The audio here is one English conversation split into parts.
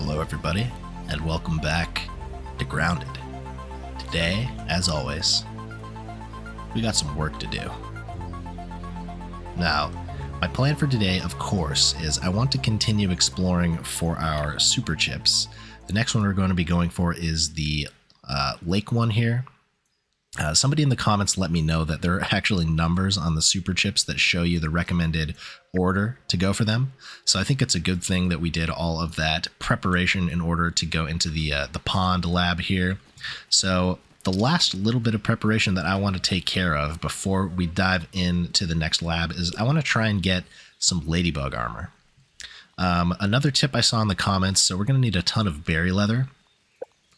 Hello everybody, and welcome back to Grounded. Today, as always, we got some work to do. Now, my plan for today, of course, is I want to continue exploring for our super chips. The next one we're going to be going for is the lake one here. Somebody in the comments let me know that there are actually numbers on the super chips that show you the recommended order to go for them. So I think it's a good thing that we did all of that preparation in order to go into the pond lab here. So the last little bit of preparation that I want to take care of before we dive into the next lab is I want to try and get some ladybug armor. Another tip I saw in the comments, so we're going to need a ton of berry leather.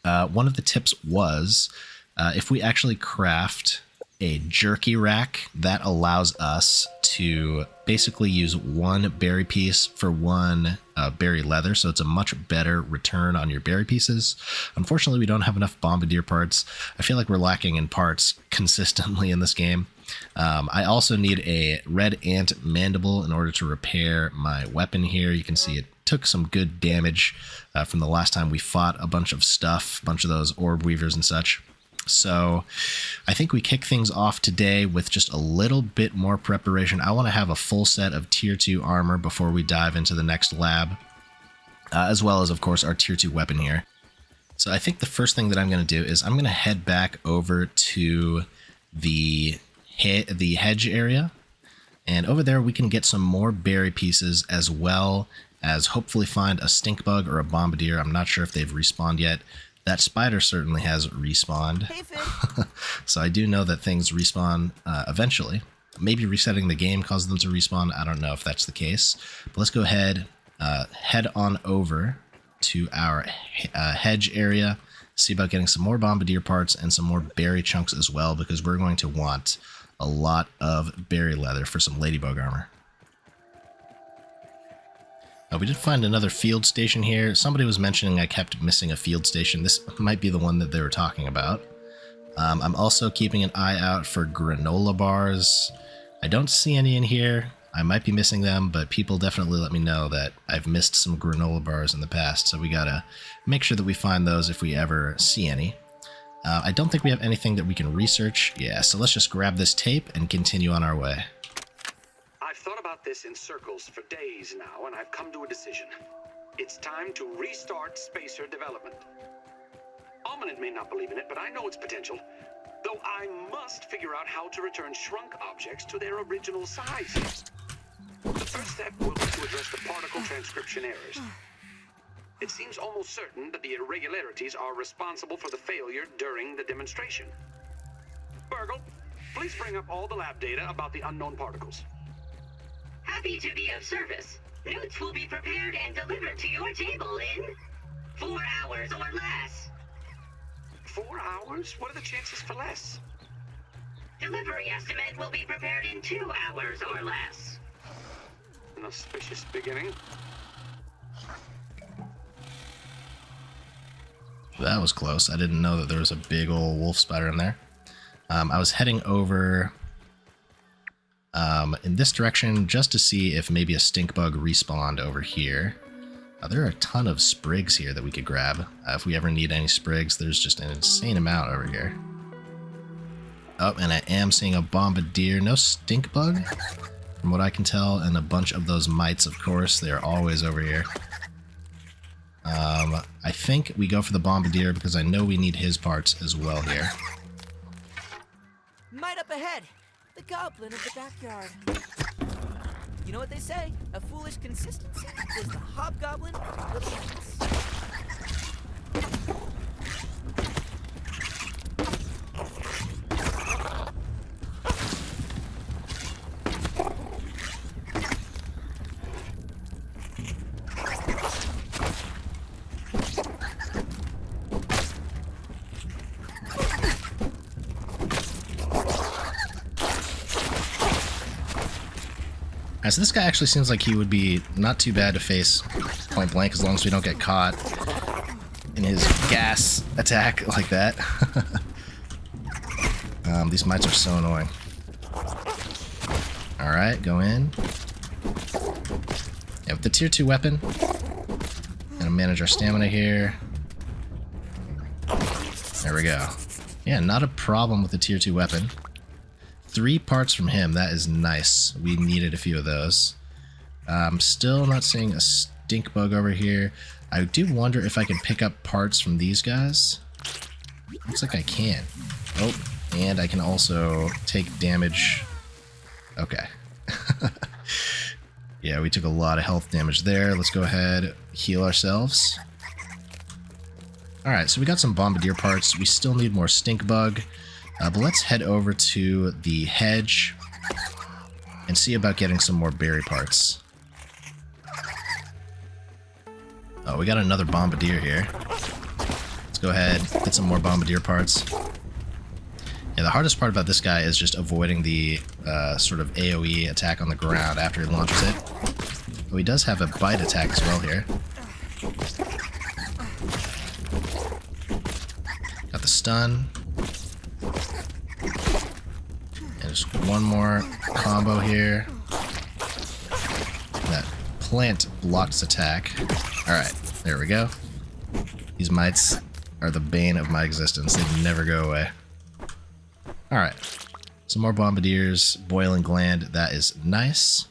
One of the tips was if we actually craft a jerky rack, that allows us to basically use one berry piece for one berry leather, so it's a much better return on your berry pieces. Unfortunately, we don't have enough bombardier parts. I feel like we're lacking in parts consistently in this game. I also need a red ant mandible in order to repair my weapon here. You can see it took some good damage from the last time we fought a bunch of stuff, a bunch of those orb weavers and such. So I think we kick things off today with just a little bit more preparation. I want to have a full set of tier 2 armor before we dive into the next lab, as well as, of course, our tier 2 weapon here. So I think the first thing that I'm going to do is I'm going to head back over to the hedge area, and over there we can get some more berry pieces, as well as hopefully find a stink bug or a bombardier. I'm not sure if they've respawned yet. That spider certainly has respawned. Hey, so I do know that things respawn eventually. Maybe resetting the game caused them to respawn. I don't know if that's the case. But let's go ahead, head on over to our hedge area, see about getting some more bombardier parts and some more berry chunks as well, because we're going to want a lot of berry leather for some ladybug armor. We did find another field station here. Somebody was mentioning I kept missing a field station. This might be the one that they were talking about. I'm also keeping an eye out for granola bars. I don't see any in here. I might be missing them, but people definitely let me know that I've missed some granola bars in the past, so we gotta make sure that we find those if we ever see any. I don't think we have anything that we can research. Yeah, so let's just grab this tape and continue on our way. I've thought about this in circles for days now, and I've come to a decision. It's time to restart spacer development. Almanid may not believe in it, but I know its potential. Though I must figure out how to return shrunk objects to their original size. The first step will be to address the particle transcription errors. It seems almost certain that the irregularities are responsible for the failure during the demonstration. Burgle, please bring up all the lab data about the unknown particles. Happy to be of service. Notes will be prepared and delivered to your table in 4 hours or less. 4 hours? What are the chances for less? Delivery estimate will be prepared in 2 hours or less. An auspicious beginning. That was close. I didn't know that there was a big old wolf spider in there. I was heading over in this direction just to see if maybe a stink bug respawned over here. There are a ton of sprigs here that we could grab. If we ever need any sprigs, there's just an insane amount over here. Oh, and I am seeing a bombardier. No stink bug, from what I can tell, and a bunch of those mites, of course. They're always over here. I think we go for the bombardier because I know we need his parts as well here. Mite up ahead! The goblin of the backyard. You know what they say? A foolish consistency is the hobgoblin of the past. So this guy actually seems like he would be not too bad to face point blank as long as we don't get caught in his gas attack like that. These mites are so annoying. Alright, go in. Yeah, with the tier 2 weapon and a manage our stamina here. There we go. Yeah, not a problem with the tier 2 weapon. 3 parts from him, that is nice. We needed a few of those. Still not seeing a stink bug over here. I do wonder if I can pick up parts from these guys. Looks like I can. Oh, and I can also take damage. Okay. Yeah, we took a lot of health damage there. Let's go ahead, heal ourselves. Alright, so we got some bombardier parts. We still need more stink bug. But let's head over to the hedge and see about getting some more berry parts. Oh, we got another bombardier here. Let's go ahead, get some more bombardier parts. Yeah, the hardest part about this guy is just avoiding the sort of AoE attack on the ground after he launches it. Oh, he does have a bite attack as well here. Got the stun. And just one more combo here. That plant blocked his attack. Alright, there we go. These mites are the bane of my existence. They never go away. Alright, some more bombardiers, boiling gland, that is nice.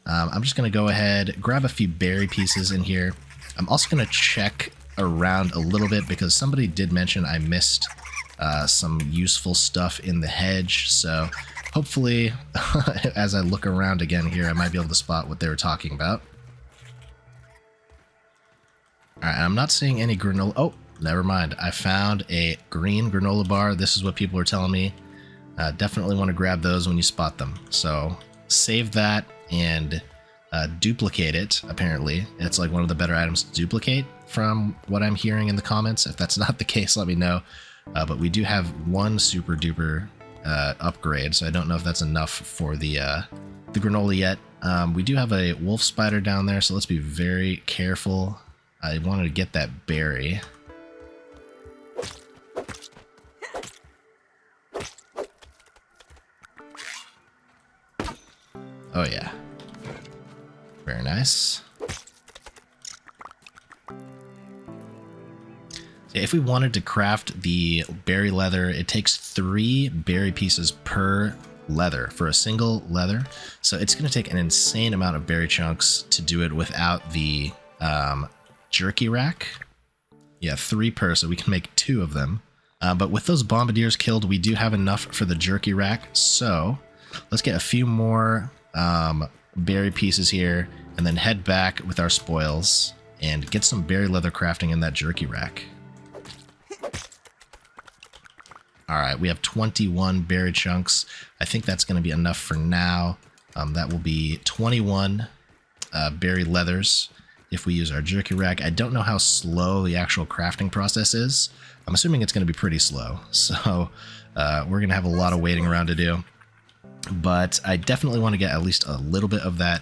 I'm just going to go ahead, grab a few berry pieces in here. I'm also going to check around a little bit because somebody did mention I missed some useful stuff in the hedge, so hopefully as I look around again here I might be able to spot what they were talking about. Alright, I'm not seeing any granola. Oh, never mind. I found a green granola bar. This is what people are telling me. Definitely want to grab those when you spot them. So save that and duplicate it, apparently. It's like one of the better items to duplicate from what I'm hearing in the comments. If that's not the case, let me know. But we do have one super duper upgrade, so I don't know if that's enough for the granola yet. We do have a wolf spider down there, so let's be very careful. I wanted to get that berry. Oh yeah. Very nice. If we wanted to craft the berry leather, it takes 3 berry pieces per leather for a single leather. So it's going to take an insane amount of berry chunks to do it without the jerky rack. Yeah, 3 per, so we can make 2 of them. But with those bombardiers killed, we do have enough for the jerky rack. So let's get a few more berry pieces here and then head back with our spoils and get some berry leather crafting in that jerky rack. Alright, we have 21 berry chunks. I think that's going to be enough for now. That will be 21 berry leathers if we use our jerky rack. I don't know how slow the actual crafting process is. I'm assuming it's going to be pretty slow. So we're going to have a lot of waiting around to do. But I definitely want to get at least a little bit of that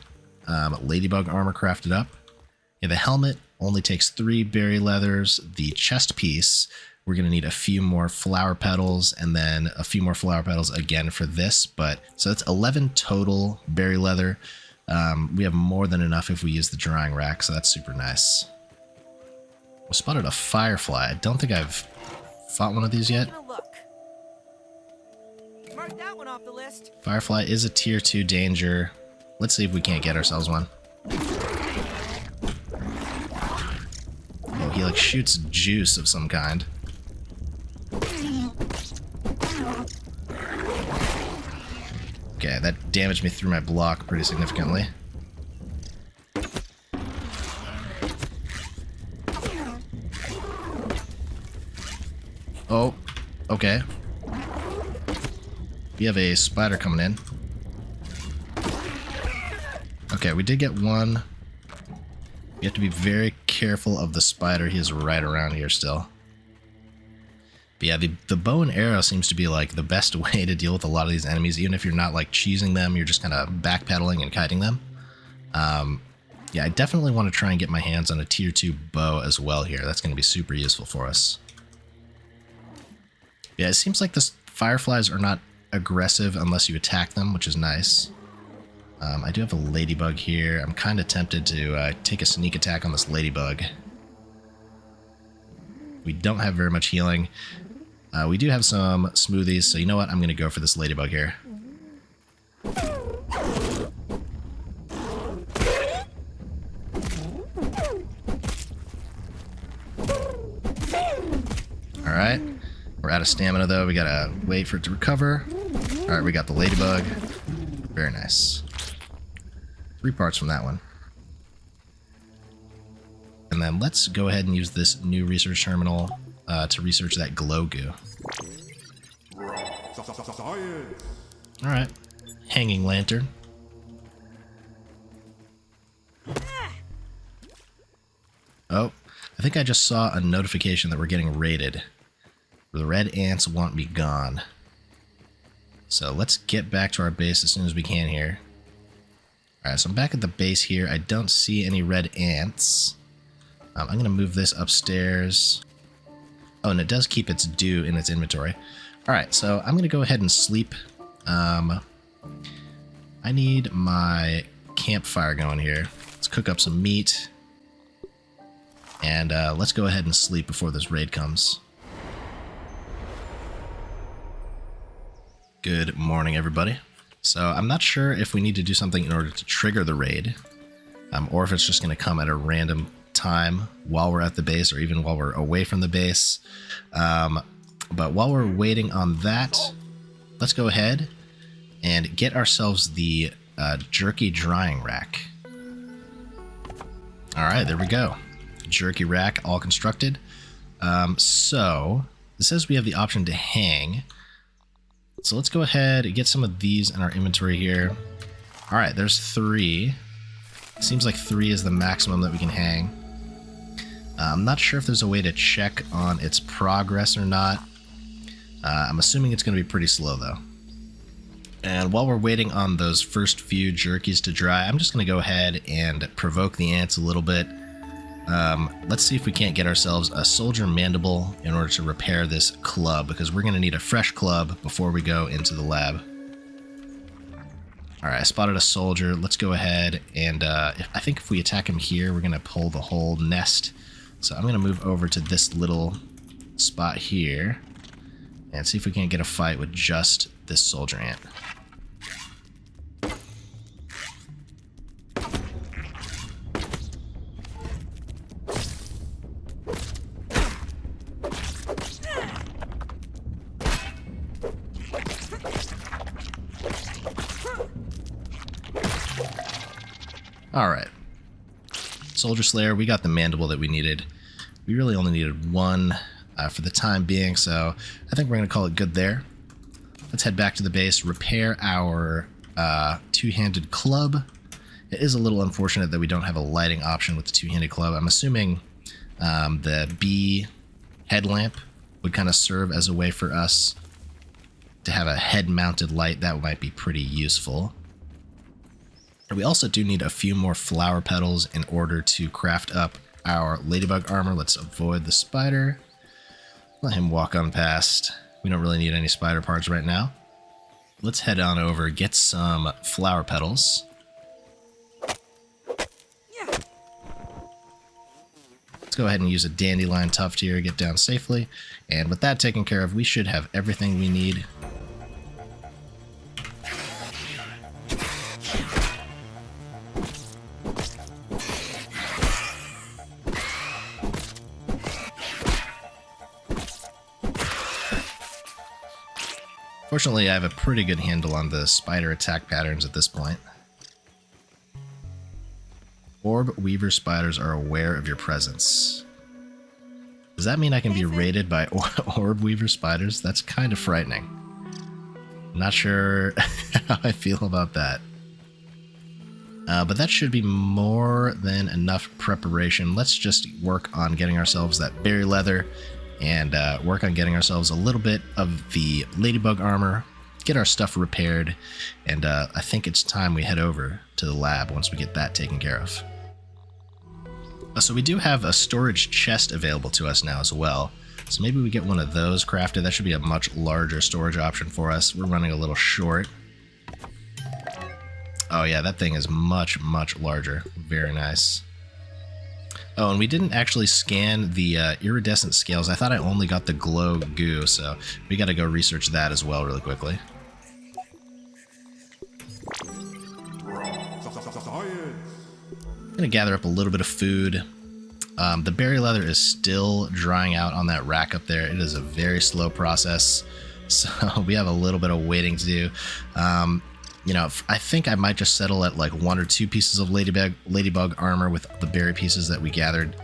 ladybug armor crafted up. Yeah, the helmet only takes 3 berry leathers. The chest piece, we're going to need a few more flower petals and then a few more flower petals again for this. But so that's 11 total berry leather. We have more than enough if we use the drying rack, so that's super nice. We spotted a firefly. I don't think I've fought one of these yet. Mark that one off the list. Firefly is a tier 2 danger. Let's see if we can't get ourselves one. Oh, he like shoots juice of some kind. Okay, that damaged me through my block pretty significantly. Oh, okay. We have a spider coming in. Okay, we did get one. We have to be very careful of the spider. He is right around here still. But yeah, the bow and arrow seems to be like the best way to deal with a lot of these enemies. Even if you're not like cheesing them, you're just kind of backpedaling and kiting them. Yeah, I definitely want to try and get my hands on a tier 2 bow as well here. That's going to be super useful for us. Yeah, it seems like the fireflies are not aggressive unless you attack them, which is nice. I do have a ladybug here. I'm kind of tempted to take a sneak attack on this ladybug. We don't have very much healing. We do have some smoothies, so you know what? I'm going to go for this ladybug here. Alright. We're out of stamina, though. We gotta wait for it to recover. Alright, we got the ladybug. Very nice. 3 parts from that one. And then let's go ahead and use this new research terminal to research that glow goo. Alright. Hanging lantern. Oh, I think I just saw a notification that we're getting raided. The red ants want me gone. So let's get back to our base as soon as we can here. Alright, so I'm back at the base here. I don't see any red ants. I'm going to move this upstairs. Oh, and it does keep its dew in its inventory. Alright, so I'm going to go ahead and sleep. I need my campfire going here. Let's cook up some meat. And let's go ahead and sleep before this raid comes. Good morning, everybody. So I'm not sure if we need to do something in order to trigger the raid, or if it's just going to come at a random time while we're at the base or even while we're away from the base. But while we're waiting on that, let's go ahead and get ourselves the jerky drying rack. All right, there we go. Jerky rack all constructed. So it says we have the option to hang. So let's go ahead and get some of these in our inventory here. All right, there's 3. Seems like 3 is the maximum that we can hang. I'm not sure if there's a way to check on its progress or not. I'm assuming it's going to be pretty slow though. And while we're waiting on those first few jerkies to dry, I'm just going to go ahead and provoke the ants a little bit. Let's see if we can't get ourselves a soldier mandible in order to repair this club, because we're going to need a fresh club before we go into the lab. Alright, I spotted a soldier. Let's go ahead and I think if we attack him here, we're going to pull the whole nest. So I'm going to move over to this little spot here and see if we can't get a fight with just this soldier ant. Alright. Soldier Slayer, we got the mandible that we needed. We really only needed 1 for the time being, so I think we're going to call it good there. Let's head back to the base, repair our 2-handed club. It is a little unfortunate that we don't have a lighting option with the 2-handed club. I'm assuming the bee headlamp would kind of serve as a way for us to have a head-mounted light. That might be pretty useful. We also do need a few more flower petals in order to craft up our ladybug armor. Let's avoid the spider. Let him walk on past. We don't really need any spider parts right now. Let's head on over, get some flower petals. Let's go ahead and use a dandelion tuft here, get down safely. And with that taken care of, we should have everything we need. Fortunately, I have a pretty good handle on the spider attack patterns at this point. Orb Weaver spiders are aware of your presence. Does that mean I can be raided by Orb Weaver spiders? That's kind of frightening. Not sure how I feel about that. But that should be more than enough preparation. Let's just work on getting ourselves that berry leather and work on getting ourselves a little bit of the ladybug armor, get our stuff repaired, and I think it's time we head over to the lab once we get that taken care of. So we do have a storage chest available to us now as well, so maybe we get one of those crafted. That should be a much larger storage option for us. We're running a little short. Oh yeah, that thing is much, much larger. Very nice. Oh, and we didn't actually scan the iridescent scales. I thought I only got the glow goo, so we got to go research that as well really quickly. I'm going to gather up a little bit of food. The berry leather is still drying out on that rack up there. It is a very slow process, so we have a little bit of waiting to do. You know, I think I might just settle at like 1 or 2 pieces of ladybug armor with the berry pieces that we gathered.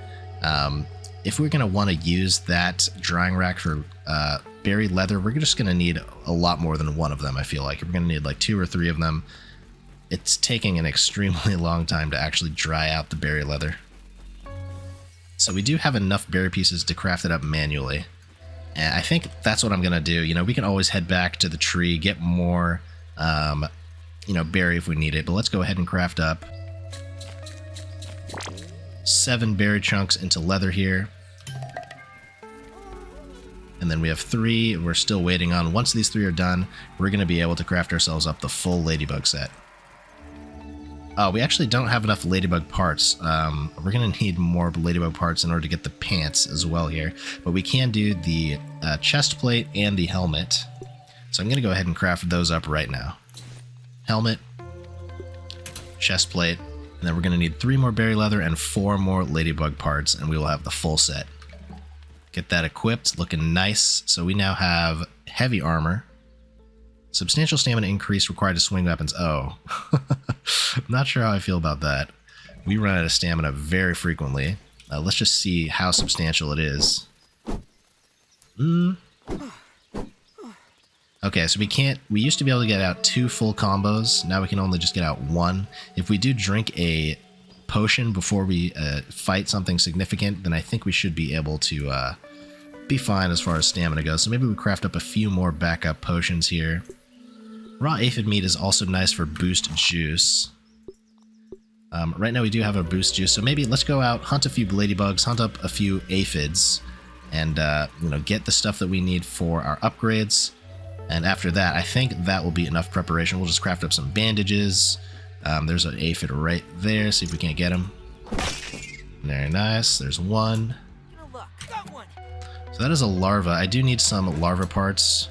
If we're going to want to use that drying rack for berry leather, we're just going to need a lot more than 1 of them, I feel like. We're going to need like 2 or 3 of them. It's taking an extremely long time to actually dry out the berry leather. So we do have enough berry pieces to craft it up manually. And I think that's what I'm going to do. You know, we can always head back to the tree, get more, you know, berry if we need it. But let's go ahead and craft up 7 berry chunks into leather here. And then we have 3 we're still waiting on. Once these 3 are done, we're going to be able to craft ourselves up the full ladybug set. We actually don't have enough ladybug parts. We're going to need more ladybug parts in order to get the pants as well here. But we can do the chest plate and the helmet. So I'm going to go ahead and craft those up right now. Helmet, chest plate, and then we're going to need 3 more berry leather and 4 more ladybug parts, and we will have the full set. Get that equipped, looking nice. So we now have heavy armor. Substantial stamina increase required to swing weapons. Oh, I'm not sure how I feel about that. We run out of stamina very frequently. Let's just see how substantial it is. Okay, so we used to be able to get out 2 full combos. Now we can only just get out 1. If we do drink a potion before we fight something significant, then I think we should be able to be fine as far as stamina goes. So maybe we craft up a few more backup potions here. Raw aphid meat is also nice for boost juice. Right now we do have a boost juice, so maybe let's go out, hunt a few ladybugs, hunt up a few aphids, and you know, get the stuff that we need for our upgrades. And after that, I think that will be enough preparation. We'll just craft up some bandages. There's an aphid right there. See if we can't get him. Very nice. There's 1. Oh, look, got one. So that is a larva. I do need some larva parts.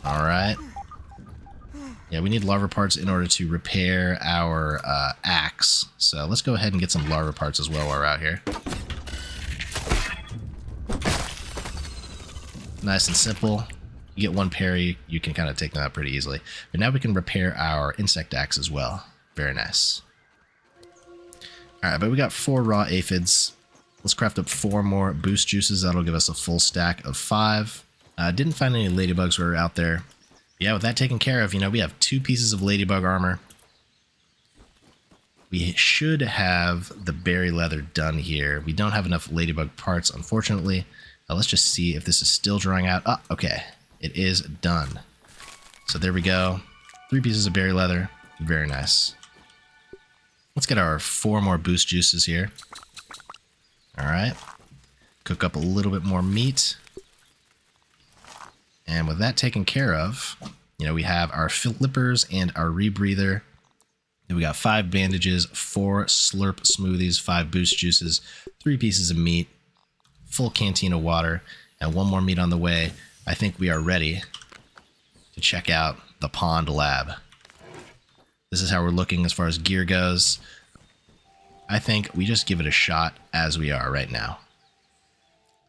Alright. Yeah, we need larva parts in order to repair our axe. So let's go ahead and get some larva parts as well while we're out here. Nice and simple. You get 1 parry, you can kind of take them out pretty easily. But now we can repair our insect axe as well. Very nice. Alright, but we got 4 raw aphids. Let's craft up 4 more boost juices. That'll give us a full stack of 5. Didn't find any ladybugs when we were out there. Yeah, with that taken care of, you know, we have 2 pieces of ladybug armor. We should have the berry leather done here. We don't have enough ladybug parts, unfortunately. Let's just see if this is still drying out. Oh, okay. It is done. So there we go. 3 pieces of berry leather. Very nice. Let's get our 4 more boost juices here. All right. Cook up a little bit more meat. And with that taken care of, you know, we have our flippers and our rebreather. Then we got 5 bandages, 4 slurp smoothies, 5 boost juices, 3 pieces of meat, full canteen of water, and 1 more meat on the way. I think we are ready to check out the pond lab. This is how we're looking as far as gear goes. I think we just give it a shot as we are right now.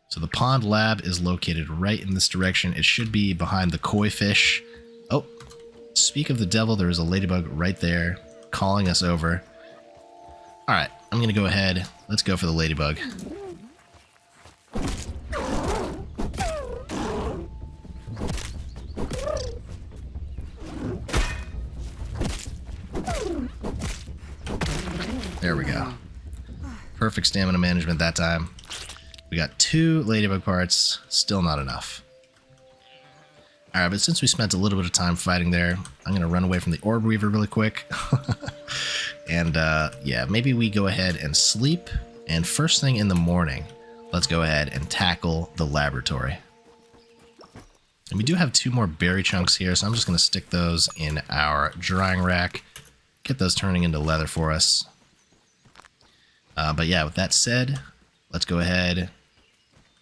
So the pond lab is located right in this direction. It should be behind the koi fish. Oh, speak of the devil, there is a ladybug right there calling us over. All right, I'm going to go ahead. Let's go for the ladybug. There we go. Perfect stamina management that time. We got 2 ladybug parts, still not enough. Alright, but since we spent a little bit of time fighting there, I'm going to run away from the orb weaver really quick. And yeah, maybe we go ahead and sleep, and first thing in the morning, let's go ahead and tackle the laboratory. And we do have 2 more berry chunks here, so I'm just going to stick those in our drying rack. Get those turning into leather for us. But yeah, with that said, let's go ahead,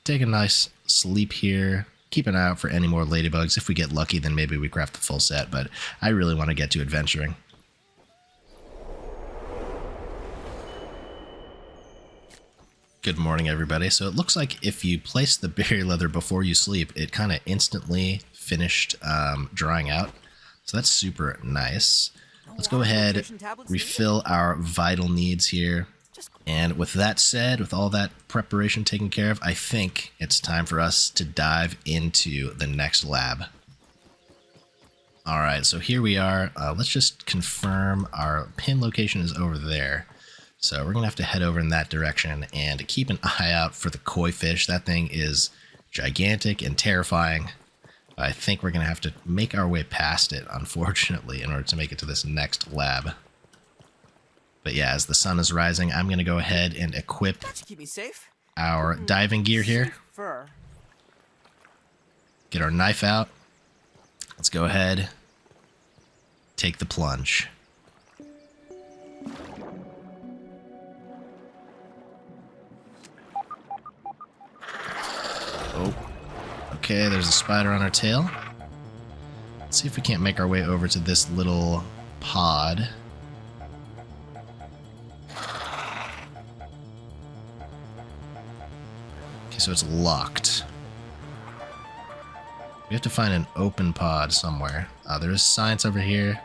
take a nice sleep here. Keep an eye out for any more ladybugs. If we get lucky, then maybe we craft the full set, but I really want to get to adventuring. Good morning, everybody. So it looks like if you place the berry leather before you sleep, it kind of instantly finished drying out. So that's super nice. Let's go ahead, refill our vital needs here. And with that said, with all that preparation taken care of, I think it's time for us to dive into the next lab. All right, so here we are. Let's just confirm our pin location is over there. So we're going to have to head over in that direction and keep an eye out for the koi fish. That thing is gigantic and terrifying. I think we're going to have to make our way past it, unfortunately, in order to make it to this next lab. But yeah, as the sun is rising, I'm going to go ahead and equip Keep me safe. our diving gear here. Fur. Get our knife out. Let's go ahead. Take the plunge. Oh. Okay, there's a spider on our tail. Let's see if we can't make our way over to this little pod. Okay, so it's locked. We have to find an open pod somewhere. There is science over here.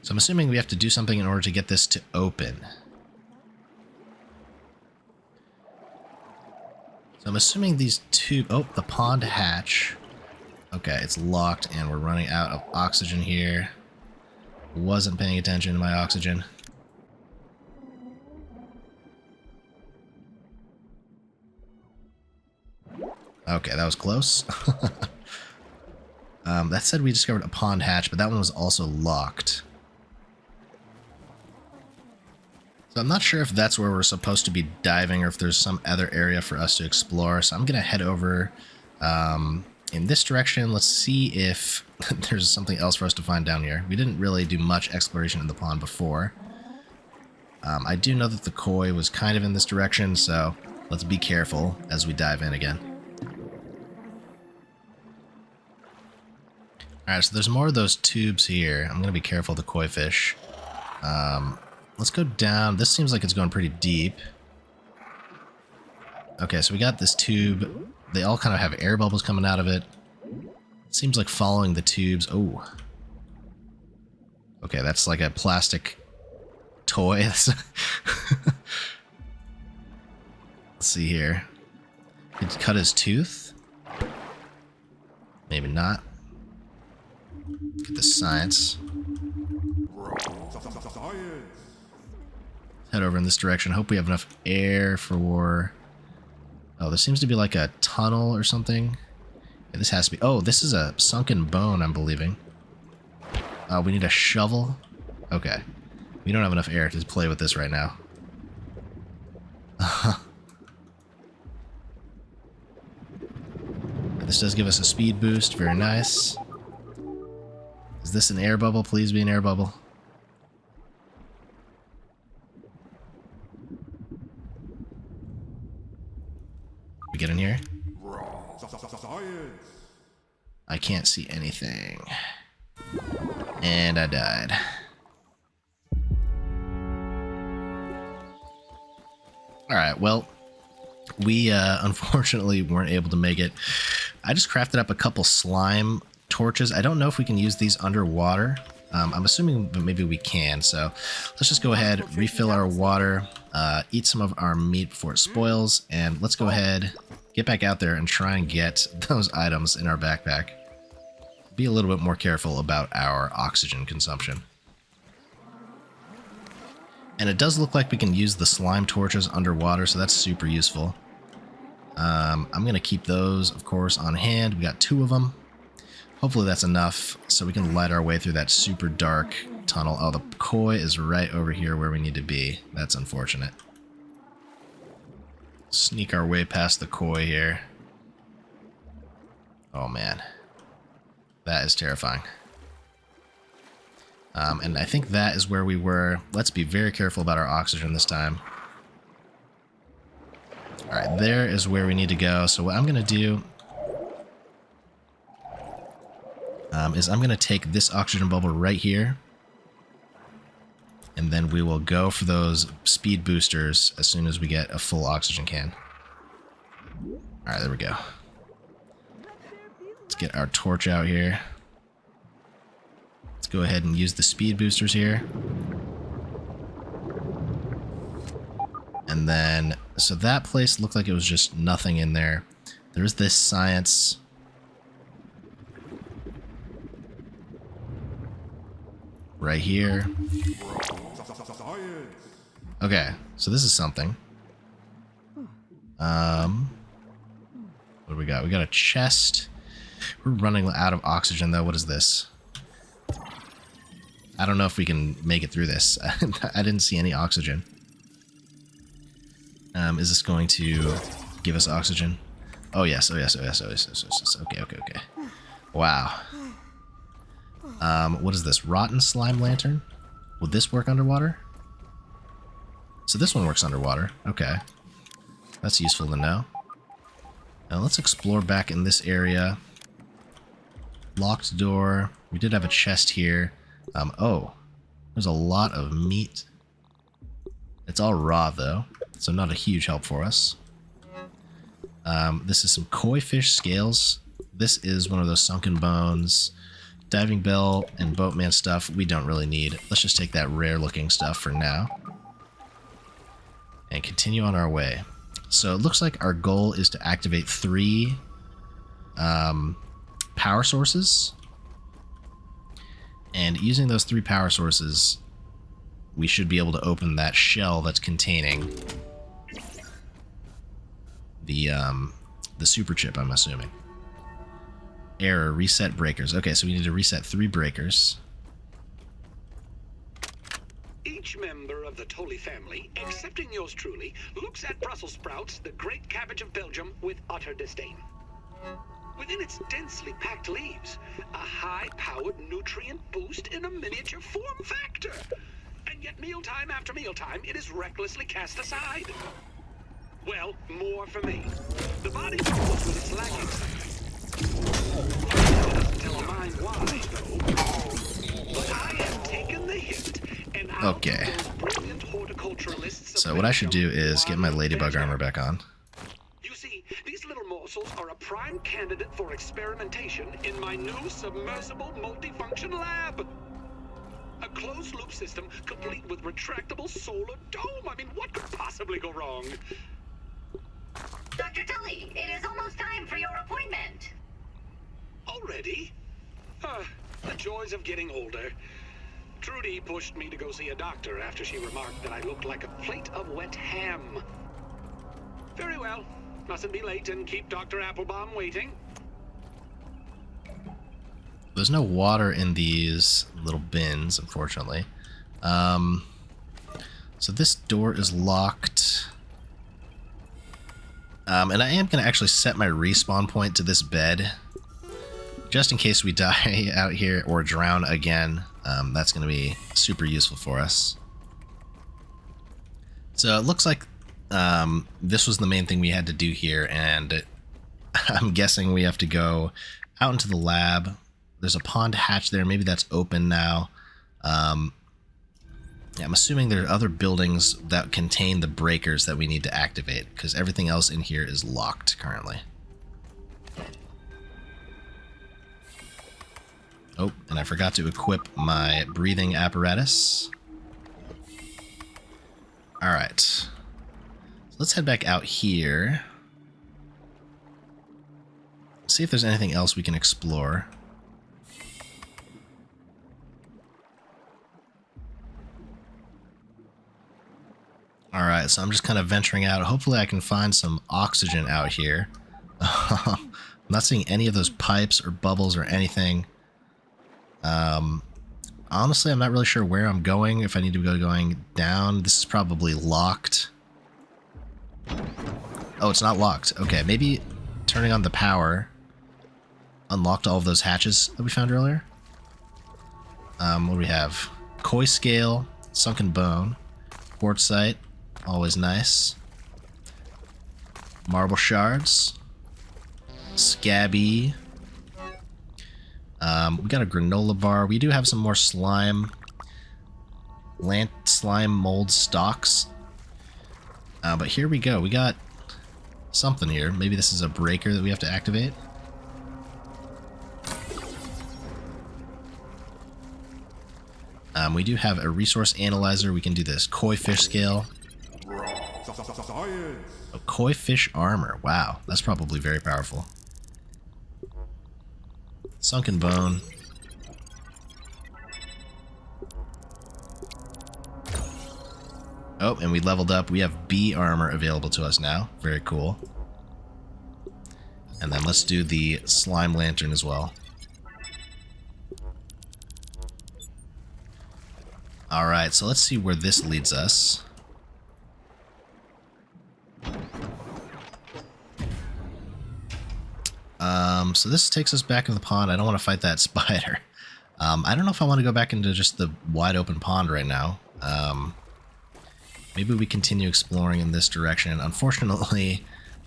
So I'm assuming we have to do something in order to get this to open. So I'm assuming these two... Oh, the pond hatch. Okay, it's locked and we're running out of oxygen here. Wasn't paying attention to my oxygen. Okay, that was close. That said we discovered a pond hatch, but that one was also locked. So I'm not sure if that's where we're supposed to be diving or if there's some other area for us to explore. So I'm going to head over in this direction. Let's see if there's something else for us to find down here. We didn't really do much exploration in the pond before. I do know that the koi was kind of in this direction, so let's be careful as we dive in again. Alright, so there's more of those tubes here. I'm going to be careful of the koi fish. Let's go down. This seems like it's going pretty deep. Okay, so we got this tube. They all kind of have air bubbles coming out of it. Seems like following the tubes. Oh. Okay, that's like a plastic toy. Let's see here. Did he cut his tooth? Maybe not. Get the science. Head over in this direction. Hope we have enough air for... Oh, there seems to be like a tunnel or something. Yeah, this has to be... Oh, this is a sunken bone, I'm believing. We need a shovel. Okay. We don't have enough air to play with this right now. This does give us a speed boost. Very nice. Is this an air bubble? Please be an air bubble. We get in here? I can't see anything. And I died. Alright, well, we unfortunately weren't able to make it. I just crafted up a couple slime torches. I don't know if we can use these underwater. I'm assuming that maybe we can, so let's just go ahead, refill our water, eat some of our meat before it spoils, and let's go ahead, get back out there and try and get those items in our backpack. Be a little bit more careful about our oxygen consumption. And it does look like we can use the slime torches underwater, so that's super useful. I'm going to keep those, of course, on hand. We got 2 of them. Hopefully that's enough so we can light our way through that super dark tunnel. Oh, the koi is right over here where we need to be. That's unfortunate. Sneak our way past the koi here. Oh man. That is terrifying. And I think that is where we were. Let's be very careful about our oxygen this time. Alright, there is where we need to go. So what I'm going to do is I'm going to take this oxygen bubble right here. And then we will go for those speed boosters as soon as we get a full oxygen can. Alright, there we go. Let's get our torch out here. Let's go ahead and use the speed boosters here. And then, so that place looked like it was just nothing in there. There's this science. Right here. Okay, so this is something. What do we got? We got a chest. We're running out of oxygen though. What is this? I don't know if we can make it through this. I didn't see any oxygen. Is this going to give us oxygen? Oh yes, oh yes, oh yes, oh yes, oh yes. Okay, okay, okay. Wow. What is this? Rotten slime lantern? Would this work underwater? So this one works underwater. Okay. That's useful to know. Now let's explore back in this area. Locked door. We did have a chest here. Oh. There's a lot of meat. It's all raw though, so not a huge help for us. This is some koi fish scales. This is one of those sunken bones. Diving bell and boatman stuff we don't really need. Let's just take that rare looking stuff for now. And continue on our way. So it looks like our goal is to activate 3 power sources. And using those 3 power sources, we should be able to open that shell that's containing the super chip, I'm assuming. Error, reset breakers. Okay, so we need to reset 3 breakers. Each member of the Tully family, excepting yours truly, looks at Brussels sprouts, the great cabbage of Belgium, with utter disdain. Within its densely packed leaves, a high-powered nutrient boost in a miniature form factor. And yet mealtime after mealtime, it is recklessly cast aside. Well, more for me. The body struggles with its lacking side. Doesn't tell a mind why, though. But I have taken the hint, and Okay. brilliant horticulturalists. So what I should do is get my ladybug armor back on. You see, these little morsels are a prime candidate for experimentation in my new submersible multifunction lab. A closed-loop system complete with retractable solar dome. I mean, what could possibly go wrong? Dr. Tully, it is almost time for your appointment. Already? The joys of getting older. Trudy pushed me to go see a doctor after she remarked that I looked like a plate of wet ham. Very well. Mustn't be late and keep Dr. Applebaum waiting. There's no water in these little bins, unfortunately. So this door is locked. And I am going to actually set my respawn point to this bed. Just in case we die out here or drown again. That's going to be super useful for us. So it looks like this was the main thing we had to do here. And I'm guessing we have to go out into the lab. There's a pond hatch there. Maybe that's open now. Yeah, I'm assuming there are other buildings that contain the breakers that we need to activate, because everything else in here is locked currently. Oh, and I forgot to equip my breathing apparatus. Alright. So let's head back out here. See if there's anything else we can explore. Alright, so I'm just kind of venturing out. Hopefully I can find some oxygen out here. I'm not seeing any of those pipes or bubbles or anything. honestly, I'm not really sure where I'm going. If I need to go going down, this is probably locked. Oh, it's not locked. Okay, maybe turning on the power unlocked all of those hatches that we found earlier. What do we have? Koi scale, sunken bone, quartzite, always nice. Marble shards, scabby. We got a granola bar. We do have some more slime, slime mold stalks. But here we go. We got something here. Maybe this is a breaker that we have to activate. We do have a resource analyzer. We can do this koi fish scale. A koi fish armor. Wow, that's probably very powerful. Sunken bone. Oh, and we leveled up. We have B armor available to us now. Very cool. And then let's do the slime lantern as well. Alright, so let's see where this leads us. So this takes us back in the pond. I don't want to fight that spider. I don't know if I want to go back into just the wide open pond right now. Maybe we continue exploring in this direction. Unfortunately,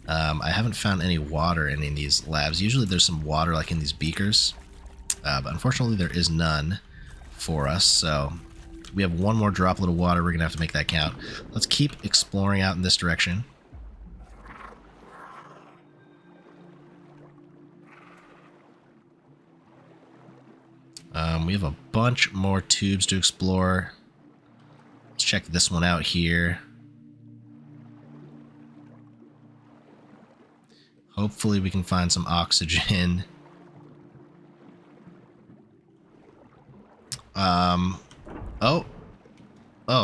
I haven't found any water in any of these labs. Usually there's some water like in these beakers. But unfortunately there is none for us. So we have one more droplet of water. We're going to have to make that count. Let's keep exploring out in this direction. We have a bunch more tubes to explore. Let's check this one out here. Hopefully we can find some oxygen. Oh,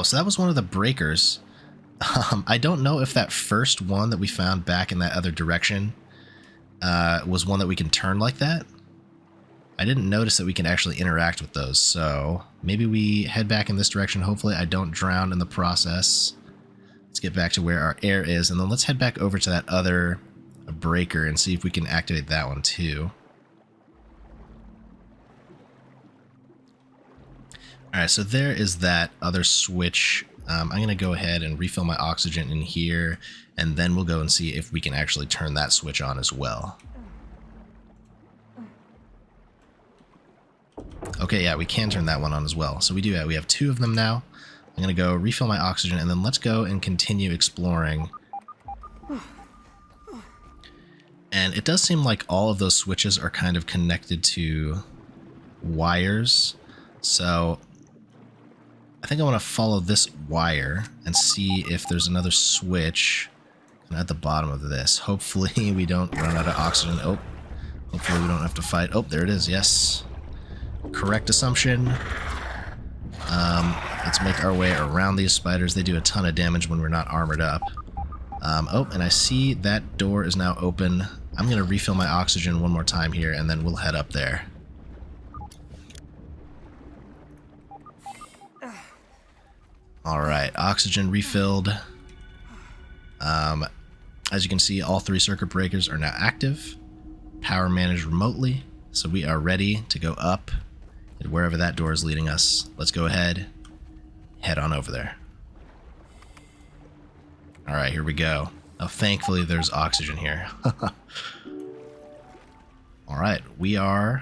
so that was one of the breakers. I don't know if that first one that we found back in that other direction was one that we can turn like that. I didn't notice that we can actually interact with those, so maybe we head back in this direction. Hopefully I don't drown in the process. Let's get back to where our air is, and then let's head back over to that other breaker and see if we can activate that one too. Alright, so there is that other switch. I'm going to go ahead and refill my oxygen in here, and then we'll go and see if we can actually turn that switch on as well. Okay, yeah, we can turn that one on as well. So we do. We have two of them now. I'm going to go refill my oxygen, and then let's go and continue exploring. And it does seem like all of those switches are kind of connected to wires. So I think I want to follow this wire and see if there's another switch at the bottom of this. Hopefully we don't run out of oxygen. Oh, hopefully we don't have to fight. Oh, there it is. Yes. Correct assumption. Let's make our way around these spiders. They do a ton of damage when we're not armored up. Oh, and I see that door is now open. I'm going to refill my oxygen one more time here, and then we'll head up there. Alright, oxygen refilled. As you can see, all three circuit breakers are now active. Power managed remotely, so we are ready to go up. And wherever that door is leading us, let's go ahead, head on over there. Alright, here we go. Oh, thankfully there's oxygen here. Alright, we are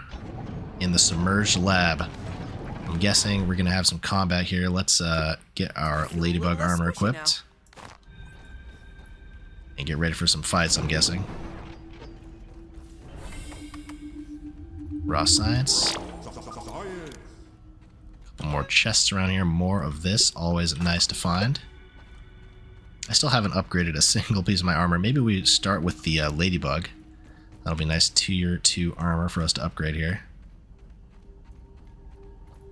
in the submerged lab. I'm guessing we're going to have some combat here. Let's get our ladybug armor equipped. And get ready for some fights, I'm guessing. Raw science. Couple more chests around here. More of this. Always nice to find. I still haven't upgraded a single piece of my armor. Maybe we start with the ladybug. That'll be nice tier 2 armor for us to upgrade here.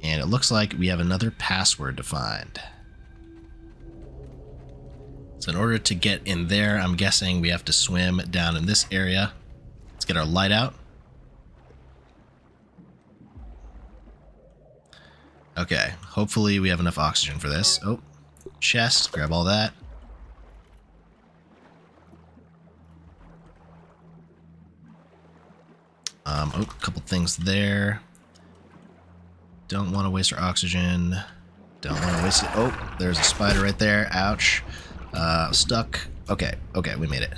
And it looks like we have another password to find. So in order to get in there, I'm guessing we have to swim down in this area. Let's get our light out. Okay, hopefully we have enough oxygen for this. Oh, chest, grab all that. Oh, a couple things there. Don't want to waste our oxygen. Don't want to waste it. Oh, there's a spider right there. Ouch. Stuck. Okay, we made it.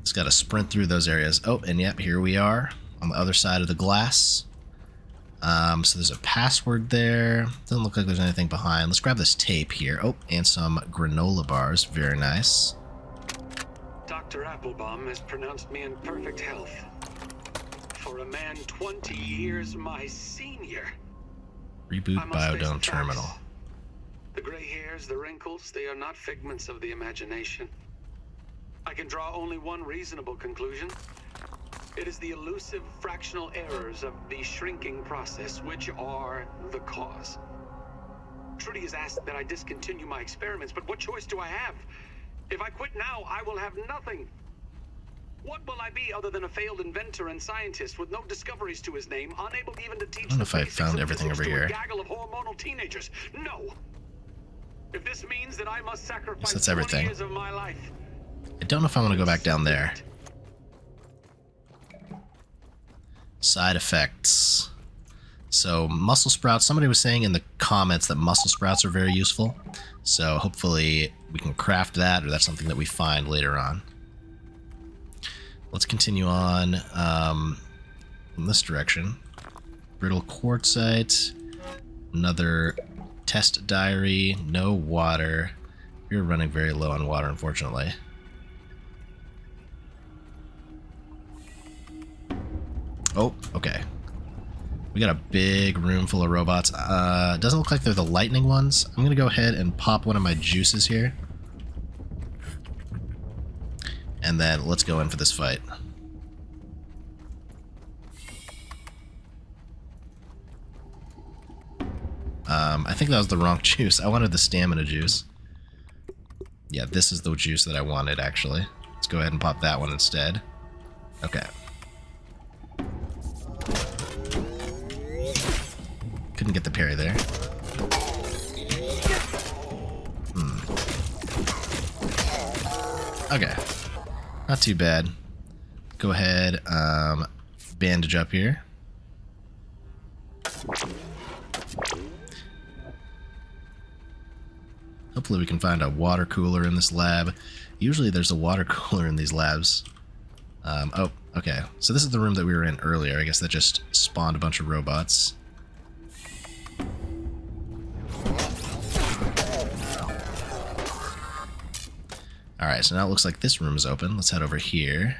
Just gotta sprint through those areas. Oh, and yep, here we are on the other side of the glass. So there's a password there. Doesn't look like there's anything behind. Let's grab this tape here. Oh, and some granola bars. Very nice. Dr. Applebaum has pronounced me in perfect health. For a man 20 years my senior. Reboot I must face biodome the terminal. facts. The gray hairs, the wrinkles, they are not figments of the imagination. I can draw only one reasonable conclusion. It is the elusive fractional errors of the shrinking process which are the cause. Trudy has asked that I discontinue my experiments, but what choice do I have? If I quit now, I will have nothing. What will I be other than a failed inventor and scientist with no discoveries to his name, unable even to teach I don't know the if I basics found of everything physics over to here. a gaggle of hormonal teenagers? No. If this means that I must sacrifice that's 20 everything. years of my life, I don't know if I want to go back down there. Side effects. So muscle sprouts, somebody was saying in the comments that muscle sprouts are very useful. So hopefully we can craft that, or that's something that we find later on. Let's continue on in this direction. Brittle quartzite. Another test diary. No water. We're running very low on water, unfortunately. Oh, okay. We got a big room full of robots. Doesn't look like they're the lightning ones. I'm gonna go ahead and pop one of my juices here. And then let's go in for this fight. I think that was the wrong juice. I wanted the stamina juice. Yeah, this is the juice that I wanted, actually. Let's go ahead and pop that one instead. Okay. Couldn't get the parry there. Okay. Not too bad. Go ahead, bandage up here. Hopefully we can find a water cooler in this lab. Usually there's a water cooler in these labs. Oh, okay. So this is the room that we were in earlier. I guess that just spawned a bunch of robots. Alright, so now it looks like this room is open. Let's head over here.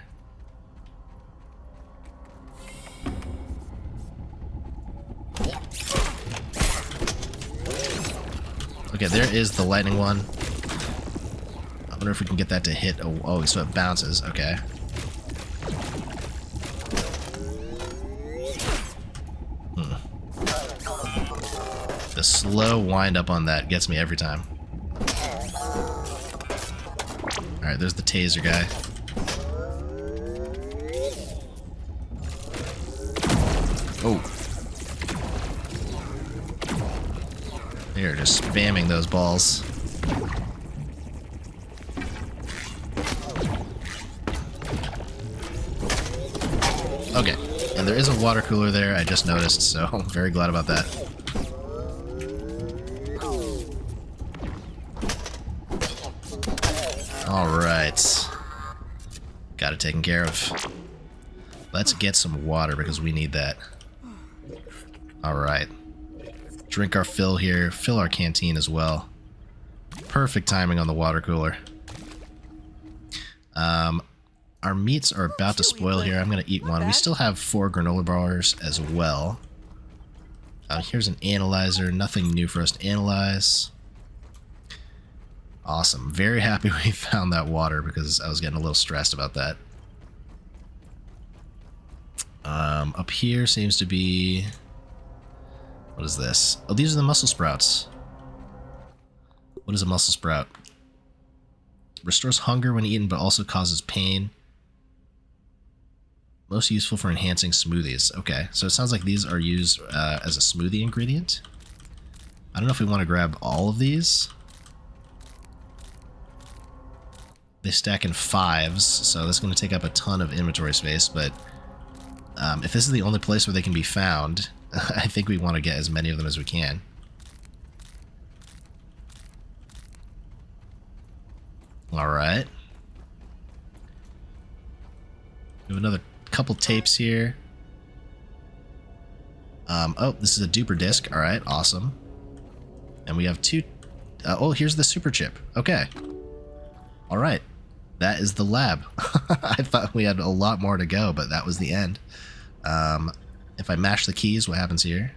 Okay, there is the lightning one. I wonder if we can get that to hit. Oh, so it bounces. Okay. The slow wind up on that gets me every time. Alright, there's the taser guy. Oh. They are just spamming those balls. Okay, and there is a water cooler there, I just noticed, so I'm very glad about that. Alright. Got it taken care of. Let's get some water because we need that. Alright. Drink our fill here. Fill our canteen as well. Perfect timing on the water cooler. Our meats are about to spoil here. I'm going to eat one. We still have 4 granola bars as well. Here's an analyzer. Nothing new for us to analyze. Awesome. Very happy we found that water because I was getting a little stressed about that. Up here seems to be... What is this? Oh, these are the muscle sprouts. What is a muscle sprout? Restores hunger when eaten, but also causes pain. Most useful for enhancing smoothies. Okay, so it sounds like these are used as a smoothie ingredient. I don't know if we want to grab all of these. They stack in 5s, so that's going to take up a ton of inventory space, but if this is the only place where they can be found, I think we want to get as many of them as we can. Alright. We have another couple tapes here. Oh, this is a duper disc. Alright, awesome. And we have 2... oh, here's the super chip. Okay. Alright. That is the lab. I thought we had a lot more to go, but that was the end. If I mash the keys, what happens here?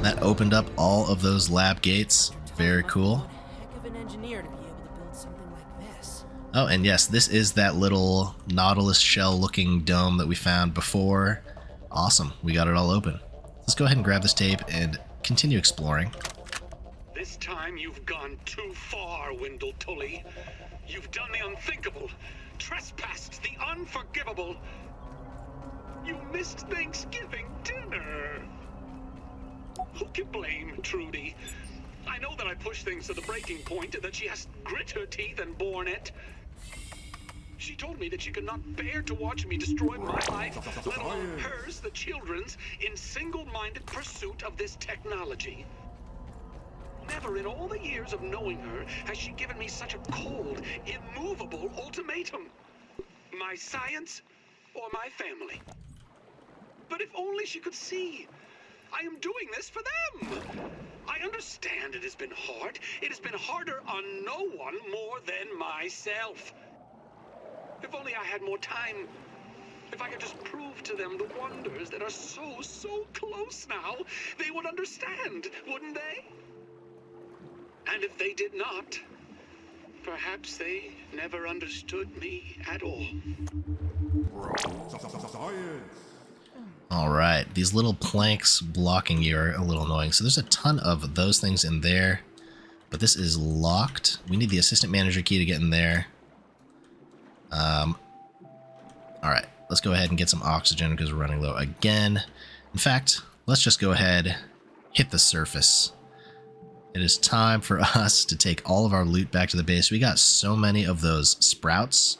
That opened up all of those lab gates. Very cool. Heck of an engineer to be able to build something like this. Oh, and yes, this is that little Nautilus shell looking dome that we found before. Awesome, we got it all open. Let's go ahead and grab this tape and continue exploring. This time you've gone too far, Wendell Tully. You've done the unthinkable, trespassed the unforgivable. You missed Thanksgiving dinner. Who can blame Trudy? I know that I pushed things to the breaking point, that she has grit her teeth and borne it. She told me that she could not bear to watch me destroy my life, let alone hers, the children's, in single-minded pursuit of this technology. Never in all the years of knowing her has she given me such a cold, immovable ultimatum. My science or my family. But if only she could see. I am doing this for them. I understand it has been hard. It has been harder on no one more than myself. If only I had more time. If I could just prove to them the wonders that are so close now, they would understand, wouldn't they? And if they did not, perhaps they never understood me at all. Alright, these little planks blocking you are a little annoying. So there's a ton of those things in there, but this is locked. We need the assistant manager key to get in there. Alright, let's go ahead and get some oxygen because we're running low again. In fact, let's just go ahead, hit the surface. It is time for us to take all of our loot back to the base. We got so many of those sprouts.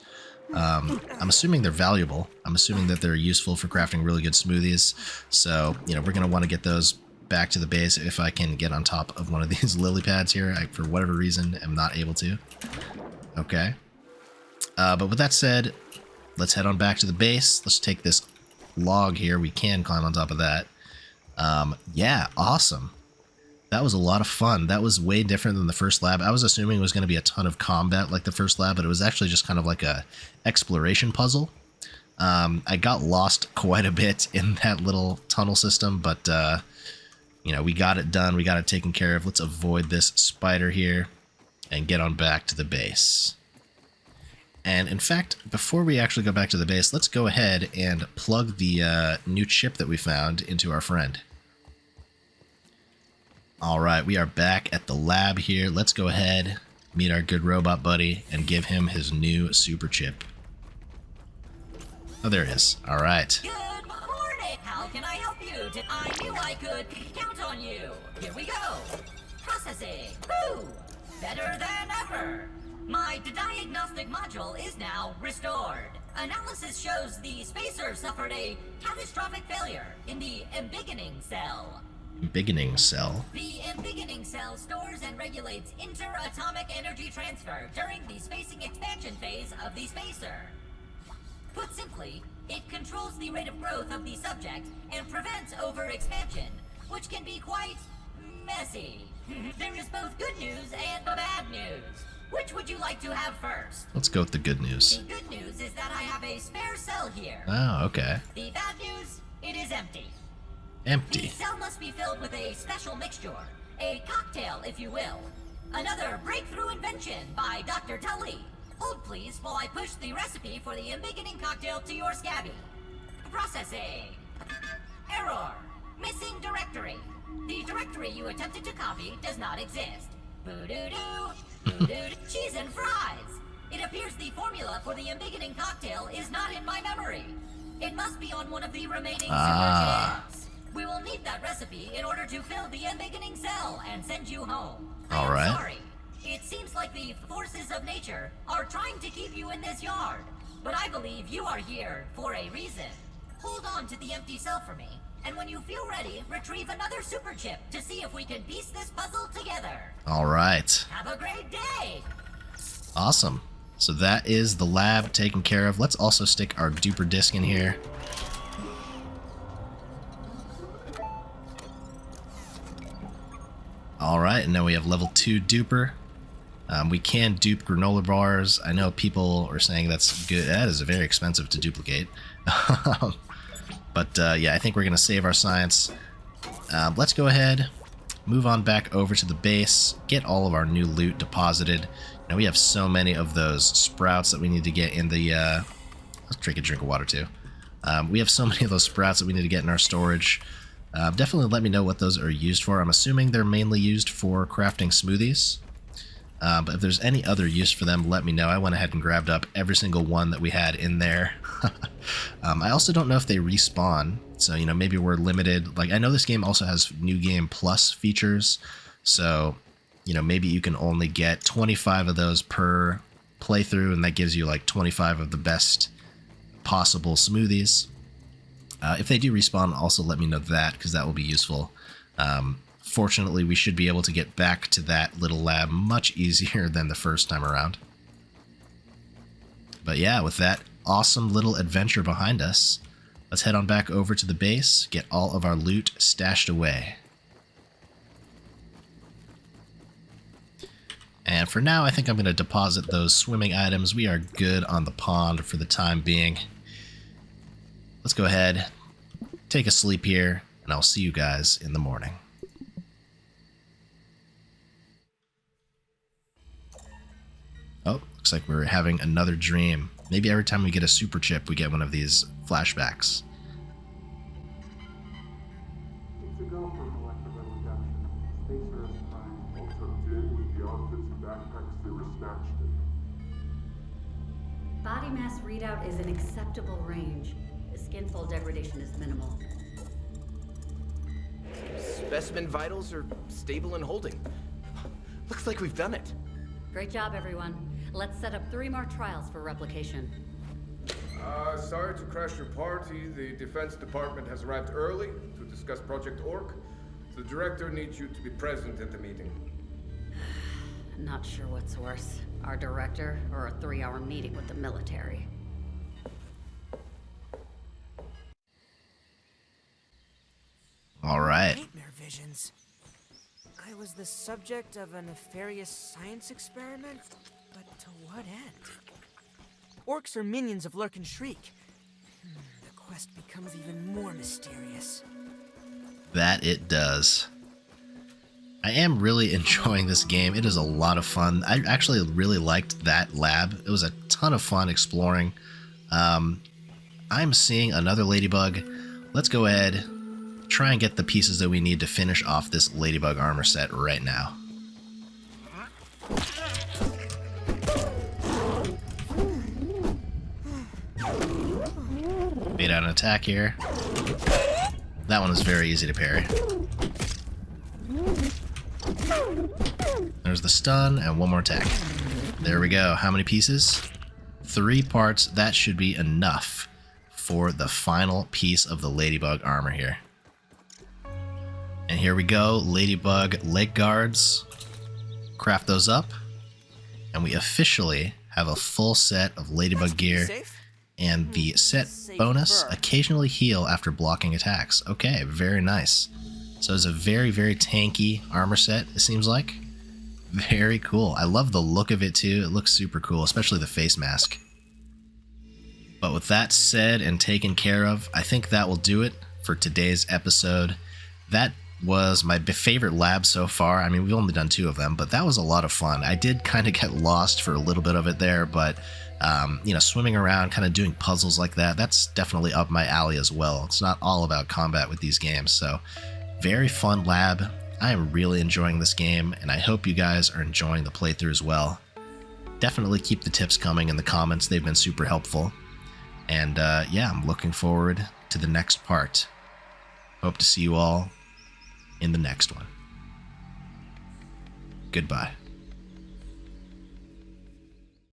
I'm assuming they're valuable. I'm assuming that they're useful for crafting really good smoothies. So, you know, we're going to want to get those back to the base if I can get on top of one of these lily pads here. I, for whatever reason, am not able to. Okay. But with that said, let's head on back to the base. Let's take this log here. We can climb on top of that. Yeah, awesome. That was a lot of fun. That was way different than the first lab. I was assuming it was going to be a ton of combat like the first lab, but it was actually just kind of like a exploration puzzle. I got lost quite a bit in that little tunnel system, but you know, we got it done. We got it taken care of. Let's avoid this spider here and get on back to the base. And in fact, before we actually go back to the base, let's go ahead and plug the new chip that we found into our friend. Alright, we are back at the lab here. Let's go ahead, meet our good robot buddy, and give him his new super chip. Oh, there it is. Alright. Good morning! How can I help you? I knew I could count on you. Here we go. Processing. Woo! Better than ever. My diagnostic module is now restored. Analysis shows the spacer suffered a catastrophic failure in the embiggening cell. Embiggening cell? The embiggening cell stores and regulates interatomic energy transfer during the spacing expansion phase of the spacer. Put simply, it controls the rate of growth of the subject and prevents overexpansion, which can be quite messy. There is both good news and bad news. Which would you like to have first? Let's go with the good news. The good news is that I have a spare cell here. Oh, okay. The bad news, it is empty. Empty. The cell must be filled with a special mixture, a cocktail, if you will. Another breakthrough invention by Dr. Tully. Hold please while I push the recipe for the embiggening cocktail to your scabby. Processing. Error. Missing directory. The directory you attempted to copy does not exist. Boo-doo-doo. Boo-doo-doo. Cheese and fries. It appears the formula for the embiggening cocktail is not in my memory. It must be on one of the remaining super chips. We will need that recipe in order to fill the embiggening cell and send you home. All right. I'm sorry. It seems like the forces of nature are trying to keep you in this yard. But I believe you are here for a reason. Hold on to the empty cell for me, and when you feel ready, retrieve another super chip to see if we can piece this puzzle together. All right. Have a great day! Awesome. So that is the lab taken care of. Let's also stick our duper disc in here. All right, and now we have level 2 duper. We can dupe granola bars. I know people are saying that's good. That is very expensive to duplicate. But yeah, I think we're going to save our science. Let's go ahead, move on back over to the base, get all of our new loot deposited. Now we have so many of those sprouts that we need to get in the... let's drink a drink of water too. We have so many of those sprouts that we need to get in our storage. Definitely let me know what those are used for. I'm assuming they're mainly used for crafting smoothies. But if there's any other use for them, let me know. I went ahead and grabbed up every single one that we had in there. I also don't know if they respawn, so you know, maybe we're limited. Like, I know this game also has New Game Plus features, so you know, maybe you can only get 25 of those per playthrough, and that gives you like 25 of the best possible smoothies. If they do respawn, also let me know that, because that will be useful. Fortunately, we should be able to get back to that little lab much easier than the first time around. But yeah, with that awesome little adventure behind us, let's head on back over to the base, get all of our loot stashed away. And for now, I think I'm going to deposit those swimming items. We are good on the pond for the time being. Let's go ahead, take a sleep here, and I'll see you guys in the morning. Oh, looks like we're having another dream. Maybe every time we get a super chip, we get one of these flashbacks. It's a go for molecular reduction. Spacer is prime. All tucked in with the outfits and backpacks they were snatched in. Body mass readout is an acceptable range. The skin fold degradation is minimal. Specimen vitals are stable and holding. Looks like we've done it. Great job, everyone. Let's set up 3 more trials for replication. Sorry to crash your party. The Defense Department has arrived early to discuss Project Orc. The director needs you to be present at the meeting. Not sure what's worse, our director or a 3-hour meeting with the military. All right. Nightmare visions. I was the subject of a nefarious science experiment, but to what end? Orcs are minions of Lurk and Shriek. The quest becomes even more mysterious. That it does. I am really enjoying this game. It is a lot of fun. I actually really liked that lab. It was a ton of fun exploring. I'm seeing another ladybug. Let's go ahead, try and get the pieces that we need to finish off this ladybug armor set right now. Bait out an attack here. That one was very easy to parry. There's the stun and one more attack. There we go. How many pieces? 3 parts. That should be enough for the final piece of the ladybug armor here. And here we go, ladybug leg guards. Craft those up, and we officially have a full set of ladybug gear. And the set bonus, occasionally heal after blocking attacks. Okay, very nice. So it's a very, very tanky armor set, it seems like. Very cool. I love the look of it too. It looks super cool, especially the face mask. But with that said and taken care of, I think that will do it for today's episode. That was my favorite lab so far. I mean, we've only done 2 of them, but that was a lot of fun. I did kind of get lost for a little bit of it there, but swimming around, kind of doing puzzles like that, that's definitely up my alley as well. It's not all about combat with these games. So very fun lab. I am really enjoying this game, and I hope you guys are enjoying the playthrough as well. Definitely keep the tips coming in the comments. They've been super helpful. And yeah, I'm looking forward to the next part. Hope to see you all in the next one. Goodbye.